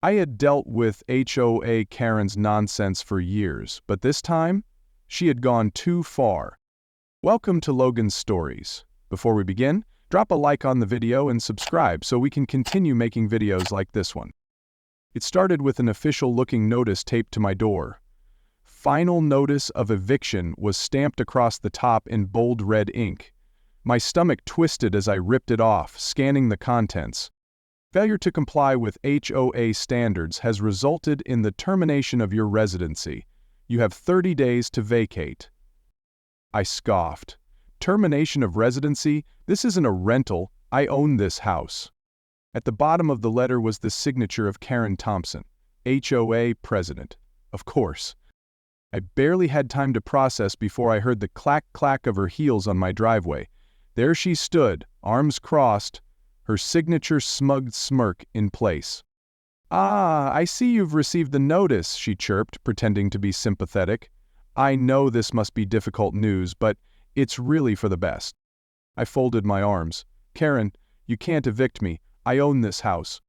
I had dealt with HOA Karen's nonsense for years, but this time, she had gone too far. Welcome to Logan's Stories. Before we begin, drop a like on the video and subscribe so we can continue making videos like this one. It started with an official-looking notice taped to my door. Final notice of eviction was stamped across the top in bold red ink. My stomach twisted as I ripped it off, scanning the contents. Failure to comply with HOA standards has resulted in the termination of your residency. You have 30 days to vacate. I scoffed. Termination of residency? This isn't a rental. I own this house. At the bottom of the letter was the signature of Karen Thompson, HOA president. Of course. I barely had time to process before I heard the clack-clack of her heels on my driveway. There she stood, arms crossed, her signature smug smirk in place. "Ah, I see you've received the notice," she chirped, pretending to be sympathetic. "I know this must be difficult news, but it's really for the best." I folded my arms. "Karen, you can't evict me. I own this house."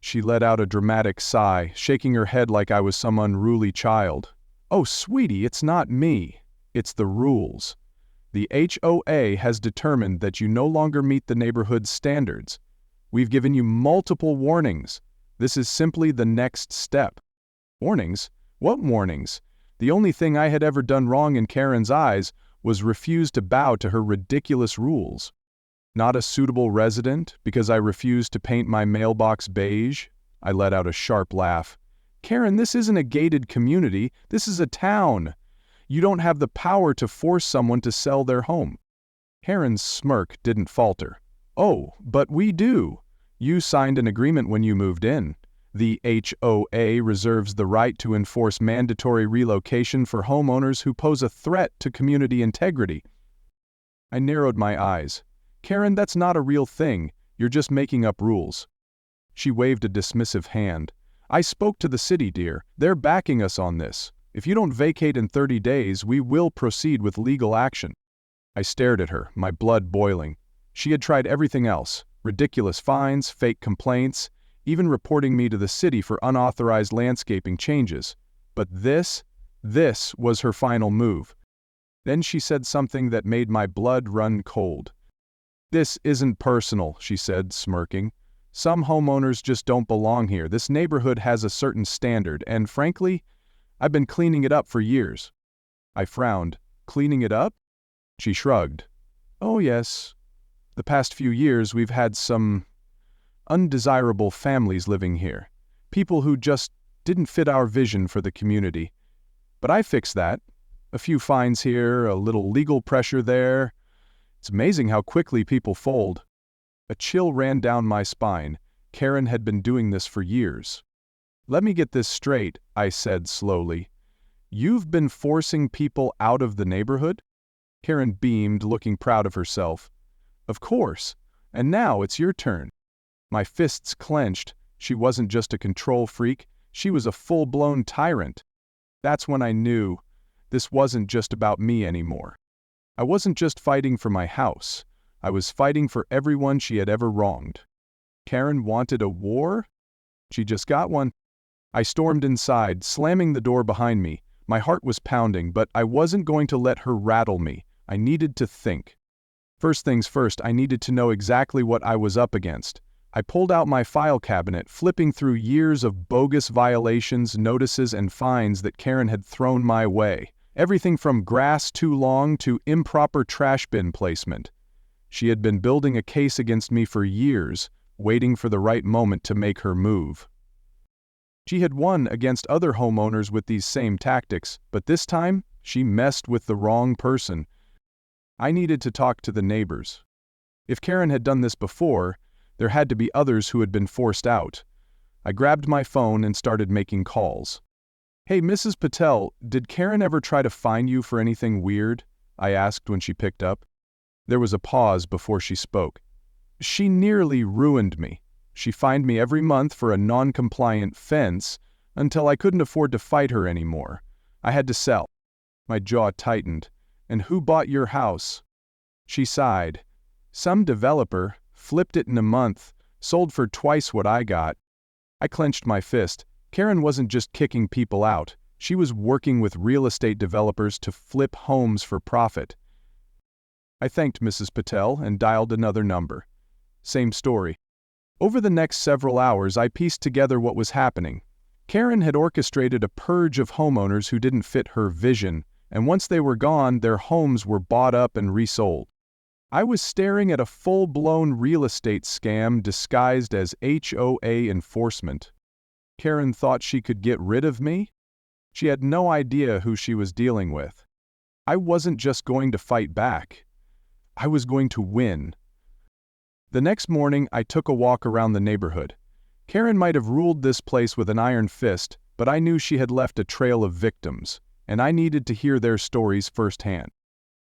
She let out a dramatic sigh, shaking her head like I was some unruly child. "Oh, sweetie, it's not me. It's the rules. The HOA has determined that you no longer meet the neighborhood's standards. We've given you multiple warnings. This is simply the next step." Warnings? What warnings? The only thing I had ever done wrong in Karen's eyes was refuse to bow to her ridiculous rules. Not a suitable resident because I refused to paint my mailbox beige? I let out a sharp laugh. "Karen, this isn't a gated community. This is a town. You don't have the power to force someone to sell their home." Karen's smirk didn't falter. "Oh, but we do. You signed an agreement when you moved in. The HOA reserves the right to enforce mandatory relocation for homeowners who pose a threat to community integrity." I narrowed my eyes. "Karen, that's not a real thing. You're just making up rules." She waved a dismissive hand. "I spoke to the city, dear. They're backing us on this. If you don't vacate in 30 days, we will proceed with legal action." I stared at her, my blood boiling. She had tried everything else: ridiculous fines, fake complaints, even reporting me to the city for unauthorized landscaping changes. But this was her final move. Then she said something that made my blood run cold. "This isn't personal," she said, smirking. "Some homeowners just don't belong here. This neighborhood has a certain standard, and frankly, I've been cleaning it up for years." I frowned. "Cleaning it up?" She shrugged. "Oh yes. The past few years we've had some undesirable families living here. People who just didn't fit our vision for the community. But I fixed that. A few fines here, a little legal pressure there. It's amazing how quickly people fold." A chill ran down my spine. Karen had been doing this for years. "Let me get this straight," I said slowly. "You've been forcing people out of the neighborhood?" Karen beamed, looking proud of herself. "Of course. And now it's your turn." My fists clenched. She wasn't just a control freak. She was a full-blown tyrant. That's when I knew this wasn't just about me anymore. I wasn't just fighting for my house. I was fighting for everyone she had ever wronged. Karen wanted a war? She just got one. I stormed inside, slamming the door behind me. My heart was pounding, but I wasn't going to let her rattle me. I needed to think. First things first, I needed to know exactly what I was up against. I pulled out my file cabinet, flipping through years of bogus violations, notices, and fines that Karen had thrown my way. Everything from grass too long to improper trash bin placement. She had been building a case against me for years, waiting for the right moment to make her move. She had won against other homeowners with these same tactics, but this time, she messed with the wrong person. I needed to talk to the neighbors. If Karen had done this before, there had to be others who had been forced out. I grabbed my phone and started making calls. "Hey, Mrs. Patel, did Karen ever try to fine you for anything weird?" I asked when she picked up. There was a pause before she spoke. "She nearly ruined me. She fined me every month for a non-compliant fence until I couldn't afford to fight her anymore. I had to sell." My jaw tightened. "And who bought your house?" She sighed. "Some developer, flipped it in a month, sold for twice what I got." I clenched my fist. Karen wasn't just kicking people out. She was working with real estate developers to flip homes for profit. I thanked Mrs. Patel and dialed another number. Same story. Over the next several hours, I pieced together what was happening. Karen had orchestrated a purge of homeowners who didn't fit her vision, and once they were gone, their homes were bought up and resold. I was staring at a full-blown real estate scam disguised as HOA enforcement. Karen thought she could get rid of me? She had no idea who she was dealing with. I wasn't just going to fight back. I was going to win. The next morning, I took a walk around the neighborhood. Karen might have ruled this place with an iron fist, but I knew she had left a trail of victims, and I needed to hear their stories firsthand.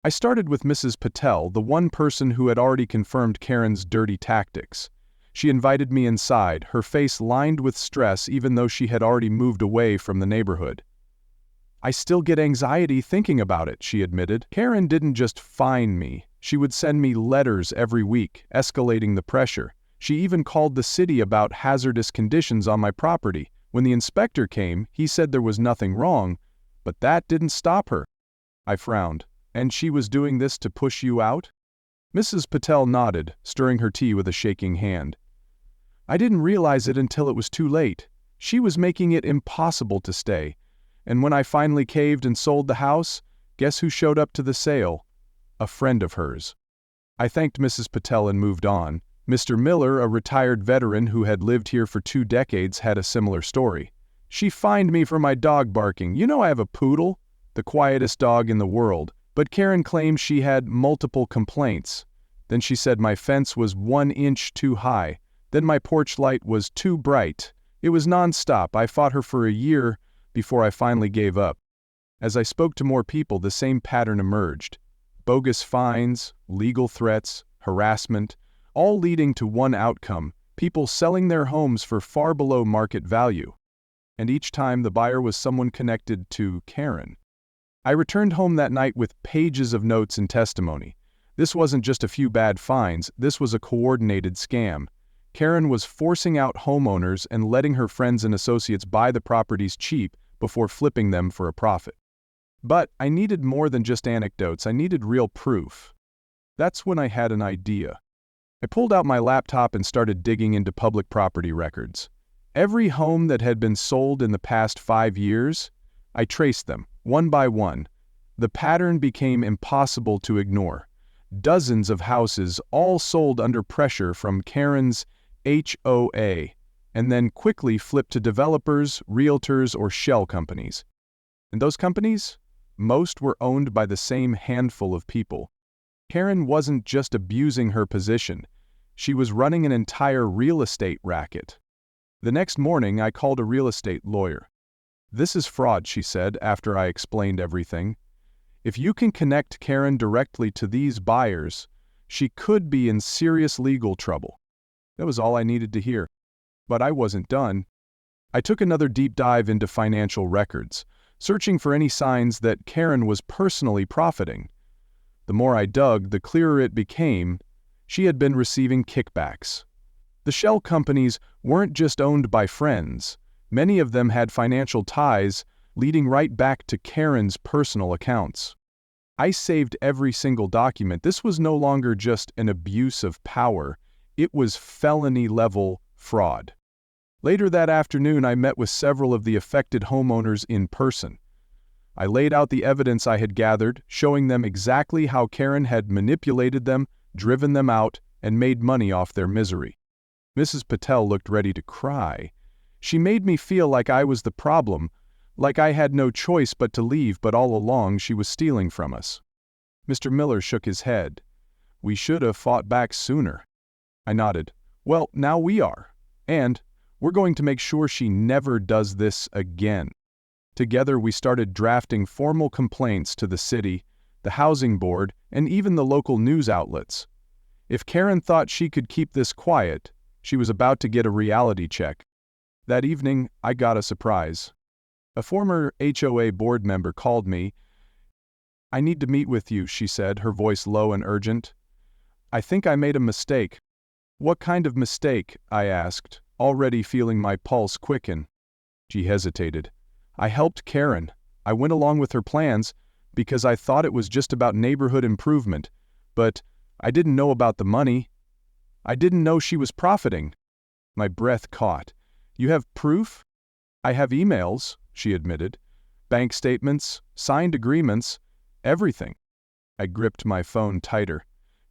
I started with Mrs. Patel, the one person who had already confirmed Karen's dirty tactics. She invited me inside, her face lined with stress even though she had already moved away from the neighborhood. "I still get anxiety thinking about it," she admitted. Karen didn't just fine me. She would send me letters every week, escalating the pressure. She even called the city about hazardous conditions on my property. When the inspector came, he said there was nothing wrong, but that didn't stop her. I frowned. "And she was doing this to push you out?" Mrs. Patel nodded, stirring her tea with a shaking hand. "I didn't realize it until it was too late. She was making it impossible to stay. And when I finally caved and sold the house, guess who showed up to the sale? A friend of hers." I thanked Mrs. Patel and moved on. Mr. Miller, a retired veteran who had lived here for 2 decades, had a similar story. "She fined me for my dog barking. You know I have a poodle, the quietest dog in the world, but Karen claimed she had multiple complaints. Then she said my fence was 1 inch too high. Then my porch light was too bright. It was nonstop. I fought her for a year before I finally gave up." As I spoke to more people, the same pattern emerged. Bogus fines, legal threats, harassment, all leading to one outcome: people selling their homes for far below market value. And each time the buyer was someone connected to Karen. I returned home that night with pages of notes and testimony. This wasn't just a few bad fines, this was a coordinated scam. Karen was forcing out homeowners and letting her friends and associates buy the properties cheap before flipping them for a profit. But I needed more than just anecdotes, I needed real proof. That's when I had an idea. I pulled out my laptop and started digging into public property records. Every home that had been sold in the past 5 years, I traced them, one by one. The pattern became impossible to ignore. Dozens of houses, all sold under pressure from Karen's HOA, and then quickly flipped to developers, realtors, or shell companies. And those companies? Most were owned by the same handful of people. Karen wasn't just abusing her position. She was running an entire real estate racket. The next morning, I called a real estate lawyer. "This is fraud," she said after I explained everything. "If you can connect Karen directly to these buyers, she could be in serious legal trouble." That was all I needed to hear. But I wasn't done. I took another deep dive into financial records, searching for any signs that Karen was personally profiting. The more I dug, the clearer it became. She had been receiving kickbacks. The shell companies weren't just owned by friends. Many of them had financial ties leading right back to Karen's personal accounts. I saved every single document. This was no longer just an abuse of power. It was felony-level fraud. Later that afternoon, I met with several of the affected homeowners in person. I laid out the evidence I had gathered, showing them exactly how Karen had manipulated them, driven them out, and made money off their misery. Mrs. Patel looked ready to cry. She made me feel like I was the problem, like I had no choice but to leave, but all along she was stealing from us. Mr. Miller shook his head. "We should have fought back sooner." I nodded. "Well, now we are. And we're going to make sure she never does this again." Together we started drafting formal complaints to the city, the housing board, and even the local news outlets. If Karen thought she could keep this quiet, she was about to get a reality check. That evening, I got a surprise. A former HOA board member called me. "I need to meet with you," she said, her voice low and urgent. "I think I made a mistake." "What kind of mistake?" I asked. already feeling my pulse quicken. She hesitated. I helped Karen. I went along with her plans because I thought it was just about neighborhood improvement, but I didn't know about the money. I didn't know she was profiting. My breath caught. You have proof? I have emails, she admitted. Bank statements, signed agreements, everything. I gripped my phone tighter.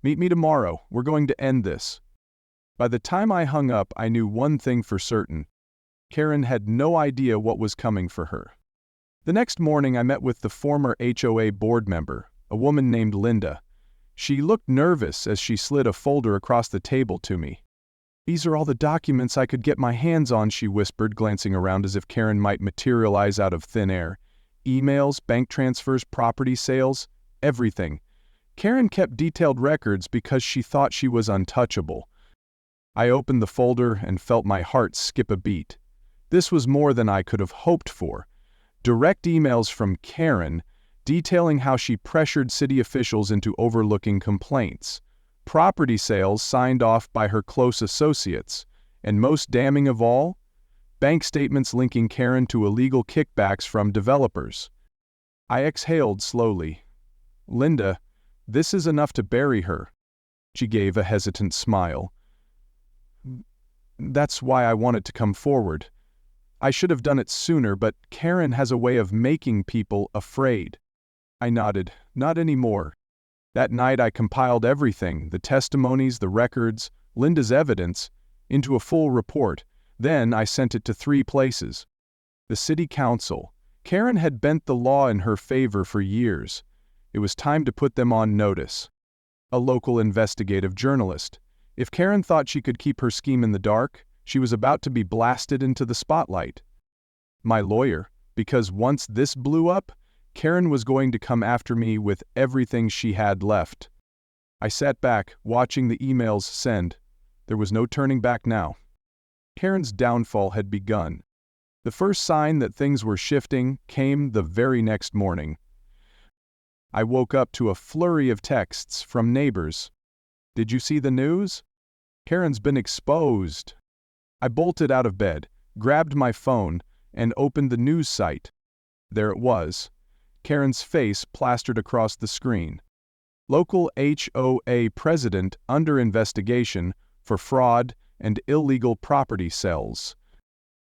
Meet me tomorrow. We're going to end this. By the time I hung up, I knew one thing for certain. Karen had no idea what was coming for her. The next morning, I met with the former HOA board member, a woman named Linda. She looked nervous as she slid a folder across the table to me. These are all the documents I could get my hands on, she whispered, glancing around as if Karen might materialize out of thin air. Emails, bank transfers, property sales, everything. Karen kept detailed records because she thought she was untouchable. I opened the folder and felt my heart skip a beat. This was more than I could have hoped for. Direct emails from Karen detailing how she pressured city officials into overlooking complaints. Property sales signed off by her close associates. And most damning of all, bank statements linking Karen to illegal kickbacks from developers. I exhaled slowly. Linda, this is enough to bury her. She gave a hesitant smile. That's why I wanted to come forward. I should have done it sooner, but Karen has a way of making people afraid. I nodded. Not anymore. That night I compiled everything, the testimonies, the records, Linda's evidence, into a full report. Then I sent it to 3 places. The city council. Karen had bent the law in her favor for years. It was time to put them on notice. A local investigative journalist. If Karen thought she could keep her scheme in the dark, she was about to be blasted into the spotlight. My lawyer, because once this blew up, Karen was going to come after me with everything she had left. I sat back, watching the emails send. There was no turning back now. Karen's downfall had begun. The first sign that things were shifting came the very next morning. I woke up to a flurry of texts from neighbors. Did you see the news? Karen's been exposed. I bolted out of bed, grabbed my phone, and opened the news site. There it was. Karen's face plastered across the screen. Local HOA president under investigation for fraud and illegal property sales.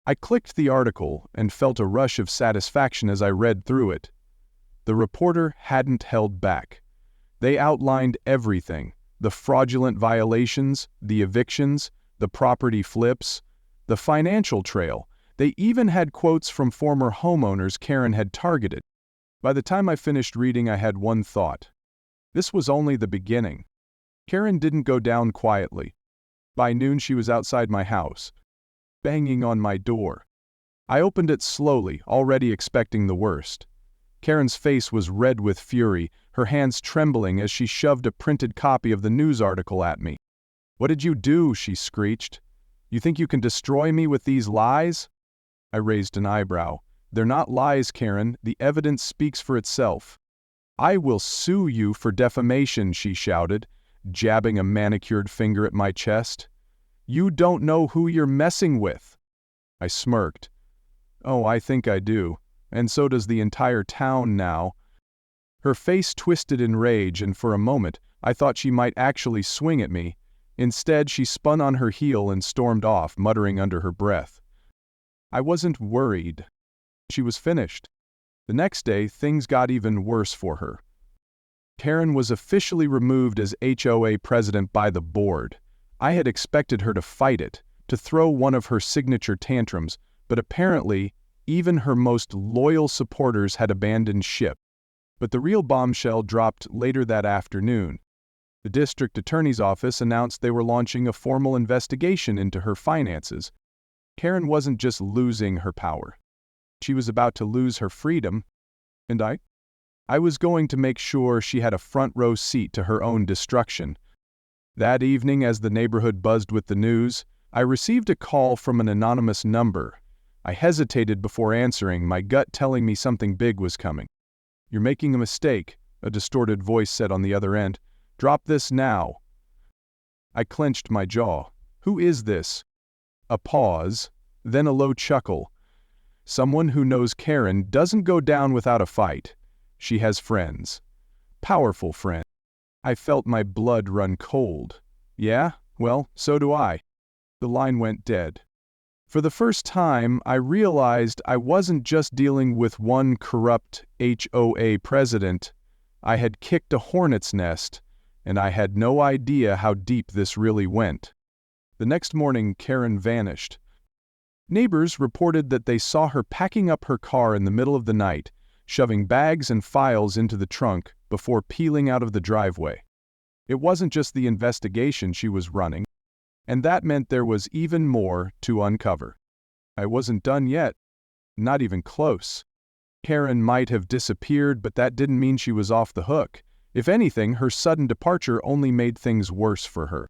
I clicked the article and felt a rush of satisfaction as I read through it. The reporter hadn't held back. They outlined everything: the fraudulent violations, the evictions, the property flips, the financial trail. They even had quotes from former homeowners Karen had targeted. By the time I finished reading, I had one thought. This was only the beginning. Karen didn't go down quietly. By noon, she was outside my house, banging on my door. I opened it slowly, already expecting the worst. Karen's face was red with fury, her hands trembling as she shoved a printed copy of the news article at me. "What did you do?" she screeched. "You think you can destroy me with these lies?" I raised an eyebrow. "They're not lies, Karen. The evidence speaks for itself." "I will sue you for defamation," she shouted, jabbing a manicured finger at my chest. "You don't know who you're messing with." I smirked. "Oh, I think I do. And so does the entire town now." Her face twisted in rage, and for a moment I thought she might actually swing at me. Instead, she spun on her heel and stormed off, muttering under her breath. I wasn't worried. She was finished. The next day, things got even worse for her. Karen was officially removed as HOA president by the board. I had expected her to fight it, to throw one of her signature tantrums, but apparently, even her most loyal supporters had abandoned ship. But the real bombshell dropped later that afternoon. The district attorney's office announced they were launching a formal investigation into her finances. Karen wasn't just losing her power. She was about to lose her freedom, and I was going to make sure she had a front row seat to her own destruction. That evening, as the neighborhood buzzed with the news, I received a call from an anonymous number. I hesitated before answering, my gut telling me something big was coming. "You're making a mistake," a distorted voice said on the other end. "Drop this now." I clenched my jaw. "Who is this?" A pause, then a low chuckle. Someone who knows Karen doesn't go down without a fight. She has friends. Powerful friends. I felt my blood run cold. Yeah? Well, so do I. The line went dead. For the first time, I realized I wasn't just dealing with one corrupt HOA president. I had kicked a hornet's nest, and I had no idea how deep this really went. The next morning, Karen vanished. Neighbors reported that they saw her packing up her car in the middle of the night, shoving bags and files into the trunk before peeling out of the driveway. It wasn't just the investigation she was running, and that meant there was even more to uncover. I wasn't done yet. Not even close. Karen might have disappeared, but that didn't mean she was off the hook. If anything, her sudden departure only made things worse for her.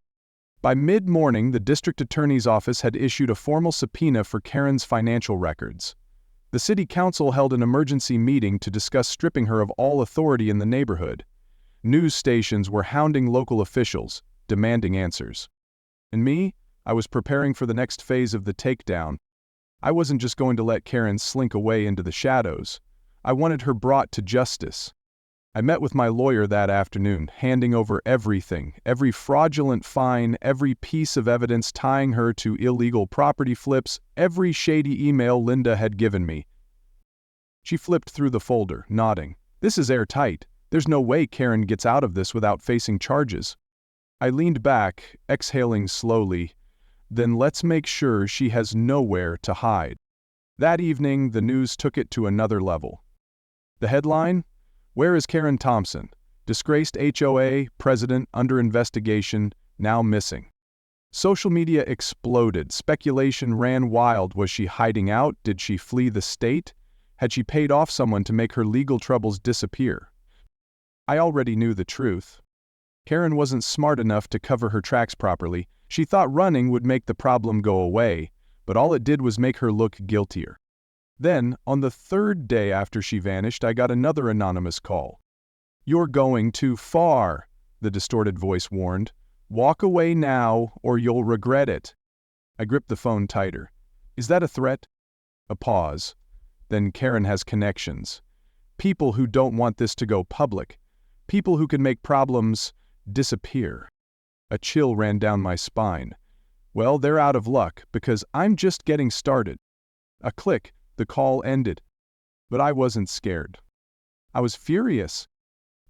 By mid-morning, the district attorney's office had issued a formal subpoena for Karen's financial records. The city council held an emergency meeting to discuss stripping her of all authority in the neighborhood. News stations were hounding local officials, demanding answers. And me? I was preparing for the next phase of the takedown. I wasn't just going to let Karen slink away into the shadows. I wanted her brought to justice. I met with my lawyer that afternoon, handing over everything, every fraudulent fine, every piece of evidence tying her to illegal property flips, every shady email Linda had given me. She flipped through the folder, nodding. This is airtight. There's no way Karen gets out of this without facing charges. I leaned back, exhaling slowly. Then let's make sure she has nowhere to hide. That evening, the news took it to another level. The headline? Where is Karen Thompson? Disgraced HOA president under investigation, now missing. Social media exploded. Speculation ran wild. Was she hiding out? Did she flee the state? Had she paid off someone to make her legal troubles disappear? I already knew the truth. Karen wasn't smart enough to cover her tracks properly. She thought running would make the problem go away, but all it did was make her look guiltier. Then, on the third day after she vanished, I got another anonymous call. "You're going too far," the distorted voice warned. "Walk away now, or you'll regret it." I gripped the phone tighter. Is that a threat? A pause. Then Karen has connections. People who don't want this to go public. People who can make problems disappear. A chill ran down my spine. Well, they're out of luck, because I'm just getting started. A click, the call ended. But I wasn't scared. I was furious.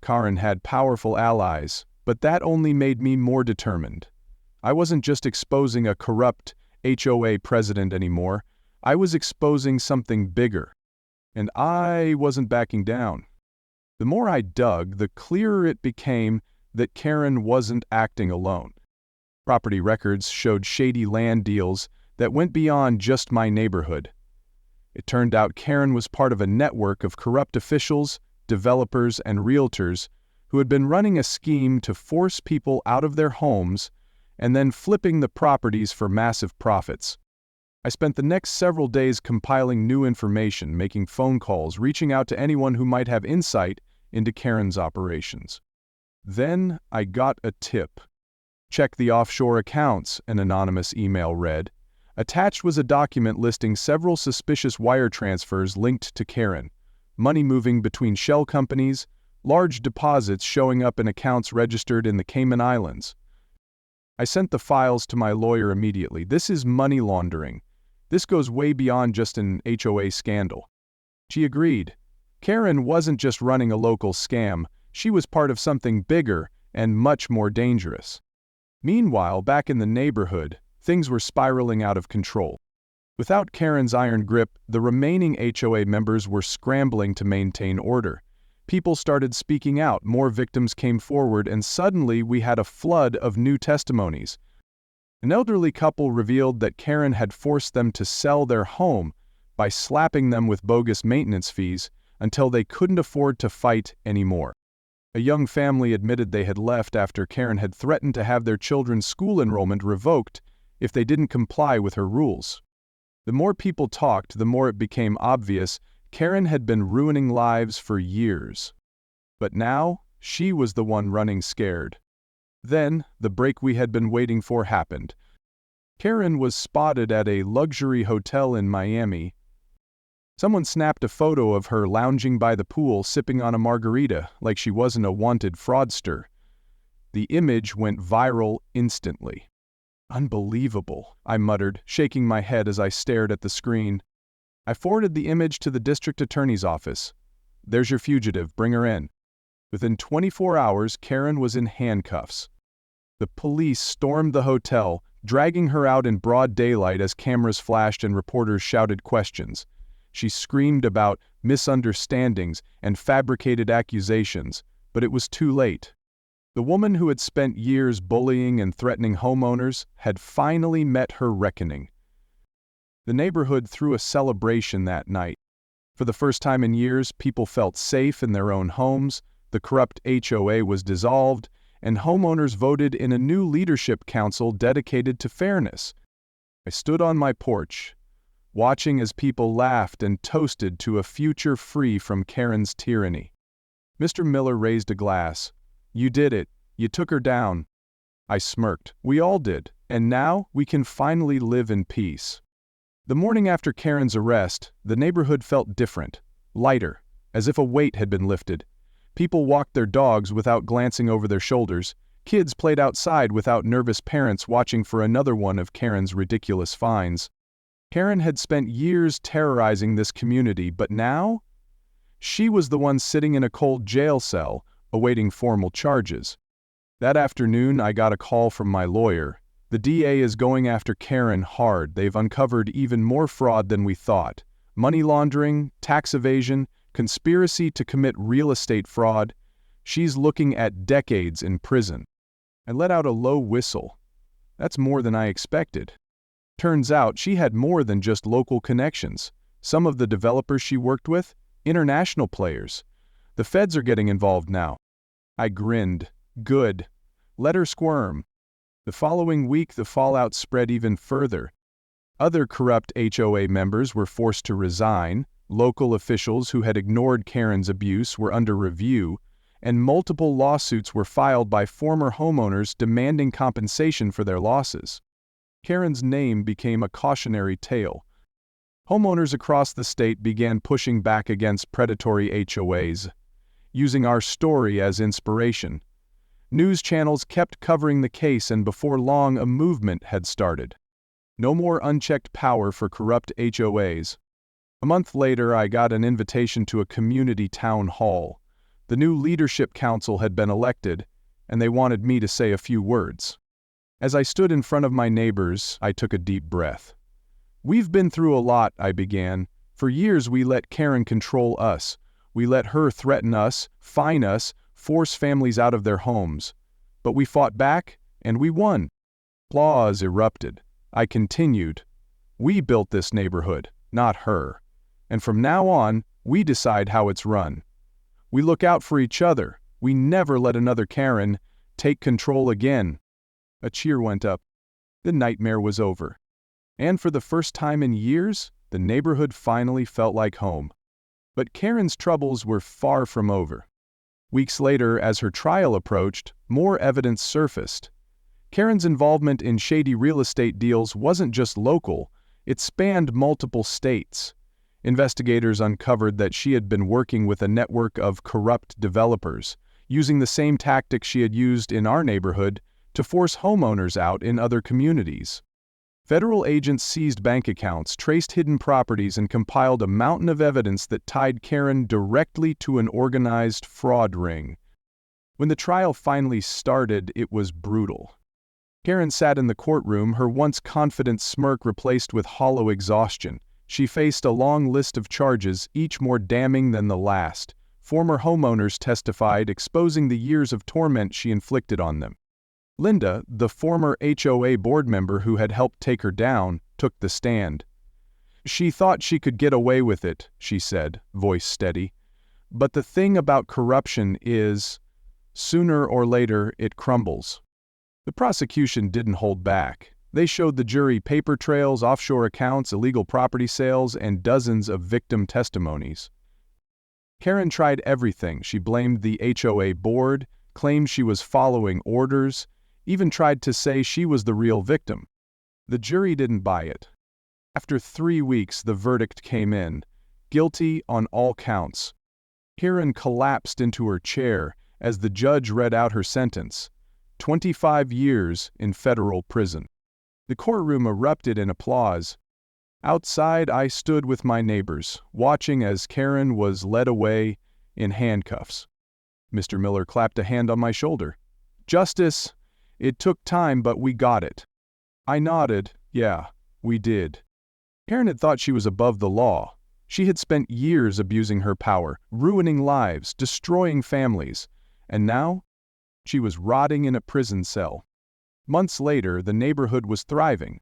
Karen had powerful allies, but that only made me more determined. I wasn't just exposing a corrupt HOA president anymore. I was exposing something bigger. And I wasn't backing down. The more I dug, the clearer it became that Karen wasn't acting alone. Property records showed shady land deals that went beyond just my neighborhood. It turned out Karen was part of a network of corrupt officials, developers, and realtors who had been running a scheme to force people out of their homes and then flipping the properties for massive profits. I spent the next several days compiling new information, making phone calls, reaching out to anyone who might have insight into Karen's operations. Then I got a tip. "Check the offshore accounts," an anonymous email read. Attached was a document listing several suspicious wire transfers linked to Karen, money moving between shell companies, large deposits showing up in accounts registered in the Cayman Islands. I sent the files to my lawyer immediately. This is money laundering. This goes way beyond just an HOA scandal. She agreed. Karen wasn't just running a local scam. She was part of something bigger and much more dangerous. Meanwhile, back in the neighborhood, things were spiraling out of control. Without Karen's iron grip, the remaining HOA members were scrambling to maintain order. People started speaking out, more victims came forward, and suddenly we had a flood of new testimonies. An elderly couple revealed that Karen had forced them to sell their home by slapping them with bogus maintenance fees until they couldn't afford to fight anymore. A young family admitted they had left after Karen had threatened to have their children's school enrollment revoked if they didn't comply with her rules. The more people talked, the more it became obvious Karen had been ruining lives for years. But now, she was the one running scared. Then, the break we had been waiting for happened. Karen was spotted at a luxury hotel in Miami. Someone snapped a photo of her lounging by the pool sipping on a margarita like she wasn't a wanted fraudster. The image went viral instantly. "Unbelievable," I muttered, shaking my head as I stared at the screen. I forwarded the image to the district attorney's office. "There's your fugitive, bring her in." Within 24 hours, Karen was in handcuffs. The police stormed the hotel, dragging her out in broad daylight as cameras flashed and reporters shouted questions. She screamed about misunderstandings and fabricated accusations, but it was too late. The woman who had spent years bullying and threatening homeowners had finally met her reckoning. The neighborhood threw a celebration that night. For the first time in years, people felt safe in their own homes, the corrupt HOA was dissolved, and homeowners voted in a new leadership council dedicated to fairness. I stood on my porch, watching as people laughed and toasted to a future free from Karen's tyranny. Mr. Miller raised a glass. "You did it. You took her down." I smirked. "We all did, and now we can finally live in peace." The morning after Karen's arrest, the neighborhood felt different, lighter, as if a weight had been lifted. People walked their dogs without glancing over their shoulders. Kids played outside without nervous parents watching for another one of Karen's ridiculous fines. Karen had spent years terrorizing this community, but now? She was the one sitting in a cold jail cell, awaiting formal charges. That afternoon, I got a call from my lawyer. "The DA is going after Karen hard. They've uncovered even more fraud than we thought. Money laundering, tax evasion, conspiracy to commit real estate fraud. She's looking at decades in prison." I let out a low whistle. That's more than I expected. Turns out she had more than just local connections. Some of the developers she worked with, international players. The feds are getting involved now. I grinned. Good. Let her squirm. The following week, the fallout spread even further. Other corrupt HOA members were forced to resign, local officials who had ignored Karen's abuse were under review, and multiple lawsuits were filed by former homeowners demanding compensation for their losses. Karen's name became a cautionary tale. Homeowners across the state began pushing back against predatory HOAs, using our story as inspiration. News channels kept covering the case, and before long a movement had started. No more unchecked power for corrupt HOAs. A month later, I got an invitation to a community town hall. The new leadership council had been elected, and they wanted me to say a few words. As I stood in front of my neighbors, I took a deep breath. "We've been through a lot," I began. "For years we let Karen control us. We let her threaten us, fine us, force families out of their homes. But we fought back, and we won." Applause erupted. I continued. "We built this neighborhood, not her. And from now on, we decide how it's run. We look out for each other. We never let another Karen take control again." A cheer went up. The nightmare was over. And for the first time in years, the neighborhood finally felt like home. But Karen's troubles were far from over. Weeks later, as her trial approached, more evidence surfaced. Karen's involvement in shady real estate deals wasn't just local, it spanned multiple states. Investigators uncovered that she had been working with a network of corrupt developers, using the same tactics she had used in our neighborhood to force homeowners out in other communities. Federal agents seized bank accounts, traced hidden properties, and compiled a mountain of evidence that tied Karen directly to an organized fraud ring. When the trial finally started, it was brutal. Karen sat in the courtroom, her once confident smirk replaced with hollow exhaustion. She faced a long list of charges, each more damning than the last. Former homeowners testified, exposing the years of torment she inflicted on them. Linda, the former HOA board member who had helped take her down, took the stand. "She thought she could get away with it," she said, voice steady. "But the thing about corruption is, sooner or later it crumbles." The prosecution didn't hold back. They showed the jury paper trails, offshore accounts, illegal property sales, and dozens of victim testimonies. Karen tried everything. She blamed the HOA board, claimed she was following orders, even tried to say she was the real victim. The jury didn't buy it. After 3 weeks, the verdict came in. Guilty on all counts. Karen collapsed into her chair as the judge read out her sentence: 25 years in federal prison. The courtroom erupted in applause. Outside, I stood with my neighbors, watching as Karen was led away in handcuffs. Mr. Miller clapped a hand on my shoulder. "Justice, it took time, but we got it." I nodded. Yeah, we did. Karen had thought she was above the law. She had spent years abusing her power, ruining lives, destroying families, and now she was rotting in a prison cell. Months later, the neighborhood was thriving.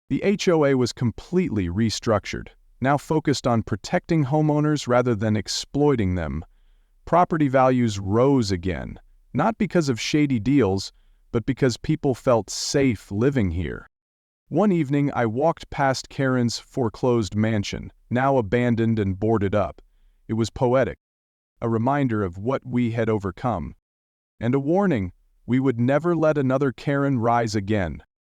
The HOA was completely restructured, now focused on protecting homeowners rather than exploiting them. Property values rose again, not because of shady deals, but because people felt safe living here. One evening, I walked past Karen's foreclosed mansion, now abandoned and boarded up. It was poetic, a reminder of what we had overcome. And a warning: we would never let another Karen rise again.